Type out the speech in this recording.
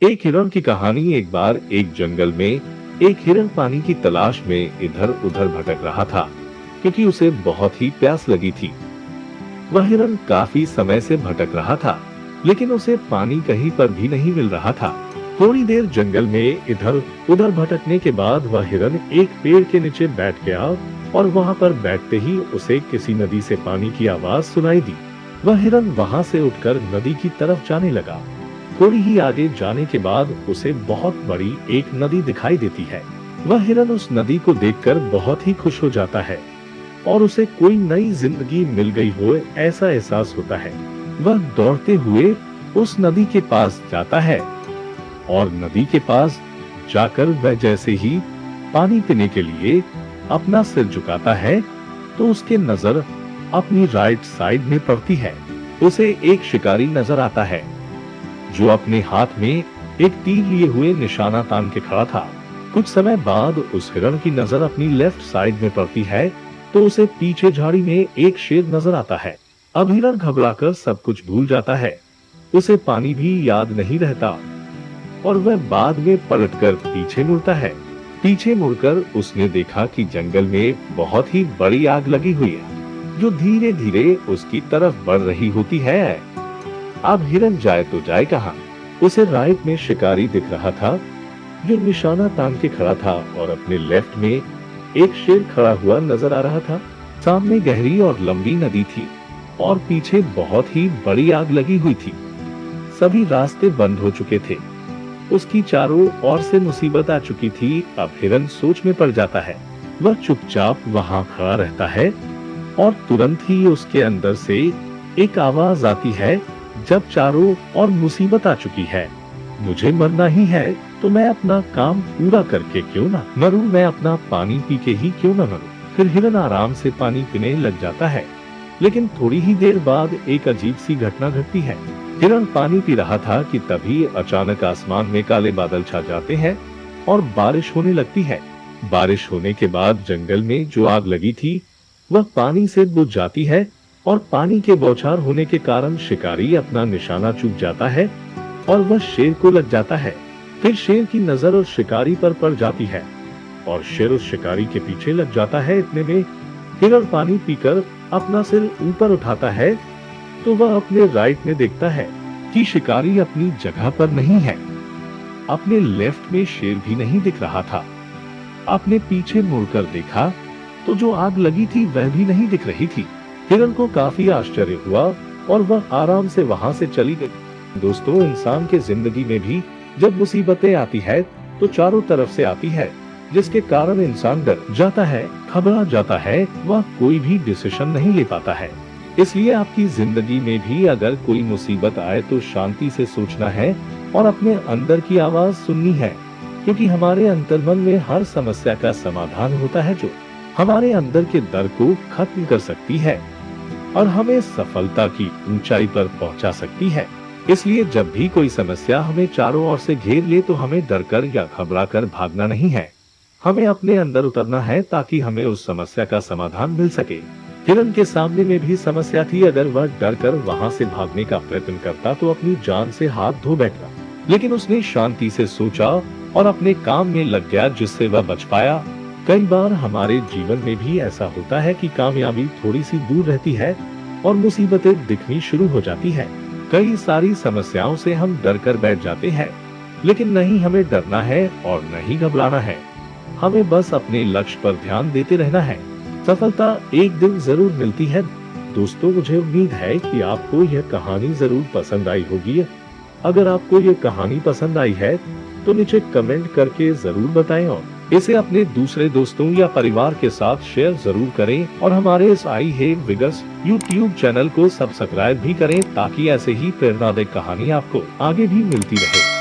एक हिरण की कहानी। एक बार एक जंगल में एक हिरण पानी की तलाश में इधर उधर भटक रहा था, क्योंकि उसे बहुत ही प्यास लगी थी। वह हिरण काफी समय से भटक रहा था, लेकिन उसे पानी कहीं पर भी नहीं मिल रहा था। थोड़ी देर जंगल में इधर उधर भटकने के बाद वह हिरण एक पेड़ के नीचे बैठ गया और वहां पर बैठते ही उसे किसी नदी से पानी की आवाज सुनाई दी। वह हिरण वहां से उठकर नदी की तरफ जाने लगा। थोड़ी ही आगे जाने के बाद उसे बहुत बड़ी एक नदी दिखाई देती है। वह हिरण उस नदी को देखकर बहुत ही खुश हो जाता है और उसे कोई नई जिंदगी मिल गई हो ऐसा एहसास होता है। वह दौड़ते हुए उस नदी के पास जाता है और नदी के पास जाकर वह जैसे ही पानी पीने के लिए अपना सिर झुकाता है तो उसके नजर अपनी राइट साइड में पड़ती है। उसे एक शिकारी नजर आता है जो अपने हाथ में एक तीर लिए हुए निशाना तान के खड़ा था। कुछ समय बाद उस हिरण की नजर अपनी लेफ्ट साइड में पड़ती है तो उसे पीछे झाड़ी में एक शेर नजर आता है। अब हिरण घबराकर सब कुछ भूल जाता है। उसे पानी भी याद नहीं रहता और वह बाद में पलटकर पीछे मुड़ता है। पीछे मुड़कर उसने देखा कि जंगल में बहुत ही बड़ी आग लगी हुई है, जो धीरे धीरे उसकी तरफ बढ़ रही होती है। अब हिरण जाए तो जाए कहां? उसे राइट में शिकारी दिख रहा था जो निशाना तान के खड़ा था और अपने लेफ्ट में एक शेर खड़ा हुआ नजर आ रहा था। सामने गहरी और लंबी नदी थी और पीछे बहुत ही बड़ी आग लगी हुई थी। सभी रास्ते बंद हो चुके थे। उसकी चारों ओर से मुसीबत आ चुकी थी। अब हिरण सोच में पड़ जाता है। वह चुपचाप वहां खड़ा रहता है और तुरंत ही उसके अंदर से एक आवाज आती है, जब चारों ओर मुसीबत आ चुकी है, मुझे मरना ही है तो मैं अपना काम पूरा करके क्यों ना मरूं, मैं अपना पानी पी के ही क्यों ना मरूं। फिर हिरण आराम से पानी पीने लग जाता है। लेकिन थोड़ी ही देर बाद एक अजीब सी घटना घटती है। हिरण पानी पी रहा था कि तभी अचानक आसमान में काले बादल छा जाते हैं और बारिश होने लगती है। बारिश होने के बाद जंगल में जो आग लगी थी वह पानी से बुझ जाती है और पानी के बौछार होने के कारण शिकारी अपना निशाना चूक जाता है और वह शेर को लग जाता है। फिर शेर की नजर उस शिकारी पर पड़ जाती है और शेर उस शिकारी के पीछे लग जाता है। इतने में हिरण पानी पीकर अपना सिर ऊपर उठाता है तो वह अपने राइट में देखता है कि शिकारी अपनी जगह पर नहीं है। अपने लेफ्ट में शेर भी नहीं दिख रहा था। अपने पीछे मुड़कर देखा तो जो आग लगी थी वह भी नहीं दिख रही थी। हिरण को काफी आश्चर्य हुआ और वह आराम से वहां से चली गई। दोस्तों, इंसान के जिंदगी में भी जब मुसीबतें आती है तो चारों तरफ से आती है, जिसके कारण इंसान डर जाता है, घबरा जाता है, वह कोई भी डिसीजन नहीं ले पाता है। इसलिए आपकी जिंदगी में भी अगर कोई मुसीबत आए तो शांति से सोचना है और अपने अंदर की आवाज सुननी है, क्योंकि हमारे अंतर्मन में हर समस्या का समाधान होता है जो हमारे अंदर के डर को खत्म कर सकती है और हमें सफलता की ऊंचाई पर पहुंचा सकती है। इसलिए जब भी कोई समस्या हमें चारों ओर से घेर ले तो हमें डरकर या घबराकर भागना नहीं है। हमें अपने अंदर उतरना है ताकि हमें उस समस्या का समाधान मिल सके। हिरण के सामने में भी समस्या थी। अगर वह डरकर वहां से भागने का प्रयत्न करता तो अपनी जान से हाथ धो बैठता, लेकिन उसने शांति से सोचा और अपने काम में लग गया, जिससे वह बच पाया। कई बार हमारे जीवन में भी ऐसा होता है कि कामयाबी थोड़ी सी दूर रहती है और मुसीबतें दिखनी शुरू हो जाती है। कई सारी समस्याओं से हम डर कर बैठ जाते हैं, लेकिन नहीं हमें डरना है और नहीं घबराना है। हमें बस अपने लक्ष्य पर ध्यान देते रहना है। सफलता एक दिन जरूर मिलती है। दोस्तों, मुझे उम्मीद है कि आपको यह कहानी जरूर पसंद आई होगी। अगर आपको यह कहानी पसंद आई है तो नीचे कमेंट करके जरूर बताएं और इसे अपने दूसरे दोस्तों या परिवार के साथ शेयर जरूर करें और हमारे इस आई है विगस यूट्यूब चैनल को सब्सक्राइब भी करें ताकि ऐसे ही प्रेरणादायक कहानी आपको आगे भी मिलती रहे।